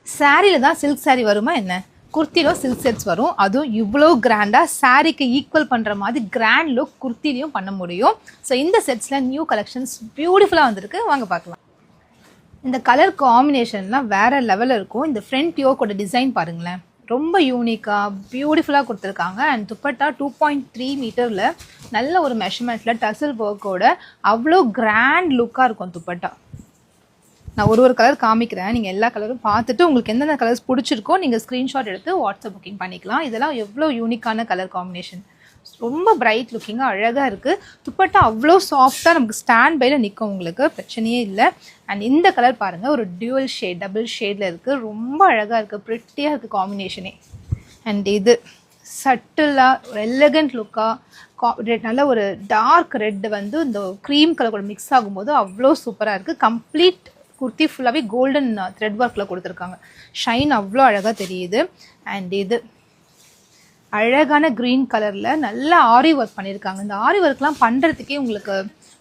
சாரியில் தான் சில்க் சாரீ வருமா என்ன? குர்த்தியில் சில்க் செட்ஸ் வரும். அதுவும் இவ்வளோ கிராண்டாக சாரீக்கு ஈக்குவல் பண்ணுற மாதிரி கிராண்ட் லுக் குர்த்திலையும் பண்ண முடியும். ஸோ இந்த செட்ஸில் நியூ கலெக்ஷன்ஸ் பியூட்டிஃபுல்லாக வந்திருக்கு. வாங்க பார்க்கலாம். இந்த கலர் காம்பினேஷன்லாம் வேறு லெவலில் இருக்கும். இந்த ஃப்ரண்ட் யோக்கோட டிசைன் பாருங்களேன், ரொம்ப யூனிக்காக பியூட்டிஃபுல்லாக கொடுத்துருக்காங்க. அண்ட் துப்பட்டா 2.3 மீட்டரில் நல்ல ஒரு மெஷர்மெண்ட்டில் டசல் ஒர்க்கோட அவ்வளோ கிராண்ட் லுக்காக இருக்கும் துப்பட்டா. நான் ஒரு கலர் காமிக்கிறேன், நீங்கள் எல்லா கலரும் பார்த்துட்டு உங்களுக்கு எந்தெந்த கலர்ஸ் பிடிச்சிருக்கோ நீங்கள் ஸ்க்ரீன்ஷாட் எடுத்து வாட்ஸ்அப் புக்கிங் பண்ணிக்கலாம். இதெல்லாம் எவ்வளோ யூனிக்கான கலர் காம்பினேஷன், ரொம்ப பிரைட் லுக்கிங்காக அழகாக இருக்குது. துப்பட்டா அவ்வளோ சாஃப்டாக நமக்கு ஸ்டாண்ட் பையில் நிற்கும், உங்களுக்கு பிரச்சனையே இல்லை. அண்ட் இந்த கலர் பாருங்கள், ஒரு டியூவல் ஷேட் டபுள் ஷேடில் இருக்குது, ரொம்ப அழகாக இருக்குது, ப்ரிட்டியாக இருக்குது காம்பினேஷனே. அண்ட் இது சட்டிலாக ஒரு எலகண்ட் லுக்காக நல்ல ஒரு டார்க் ரெட் வந்து இந்த க்ரீம் கலர் கூட மிக்ஸ் ஆகும்போது அவ்வளோ சூப்பராக இருக்குது. கம்ப்ளீட் குர்த்தி ஃபுல்லாகவே கோல்டன் த்ரெட் ஒர்க்கில் கொடுத்துருக்காங்க. ஷைன் அவ்வளோ அழகாக தெரியுது. அண்ட் இது அழகான க்ரீன் கலரில் நல்ல ஆரி ஒர்க் பண்ணியிருக்காங்க. இந்த ஆரி ஒர்க்லாம் பண்ணுறதுக்கே உங்களுக்கு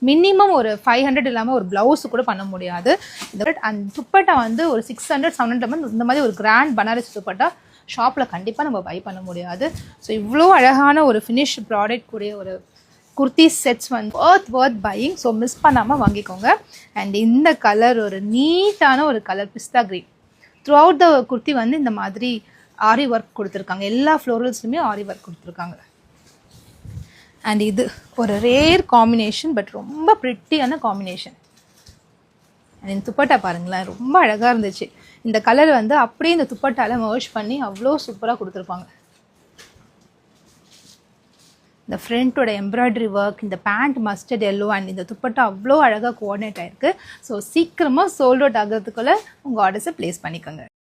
மினிமம் ஒரு 500 இல்லாமல் ஒரு ப்ளவுஸு கூட பண்ண முடியாது. இந்த அண்ட் துப்பட்டா வந்து ஒரு 600-700 இந்த மாதிரி ஒரு கிராண்ட் பனாரஸ் துப்பட்டா ஷாப்பில் கண்டிப்பாக நம்ம பை பண்ண முடியாது. ஸோ இவ்வளோ அழகான ஒரு ஃபினிஷ் ப்ராடக்ட் கூடிய ஒரு குர்த்தி செட்ஸ் வந்து ஒர்த் பையிங். ஸோ மிஸ் பண்ணாமல் வாங்கிக்கோங்க. அண்ட் இந்த கலர் ஒரு நீட்டான ஒரு colour pista green. Throughout the kurti வந்து இந்த மாதிரி ஆரி ஒர்க் கொடுத்துருக்காங்க. எல்லா ஃப்ளோரல்ஸ்லையுமே ஆரி ஒர்க் கொடுத்துருக்காங்க. அண்ட் இது ஒரு ரேர் காம்பினேஷன், பட் ரொம்ப ப்ரிட்டியான காம்பினேஷன். அண்ட் இந்த துப்பட்டா பாருங்களேன், ரொம்ப அழகாக இருந்துச்சு. இந்த கலர் வந்து அப்படியே இந்த துப்பட்டால மர்ஜ் பண்ணி அவ்வளோ சூப்பராக கொடுத்துருப்பாங்க. இந்த ஃப்ரண்ட்டோட எம்ப்ராய்டரி ஒர்க், இந்த பேண்ட் மஸ்டர்ட் எல்லோ அண்ட் இந்த துப்பட்டா அவ்வளோ அழகாக கோஆர்டினேட் ஆகிருக்கு. ஸோ சீக்கிரமாக சோல்ட் அவுட் ஆகிறதுக்குள்ளே உங்கள் ஆர்டர்ஸை ப்ளேஸ் பண்ணிக்கோங்க.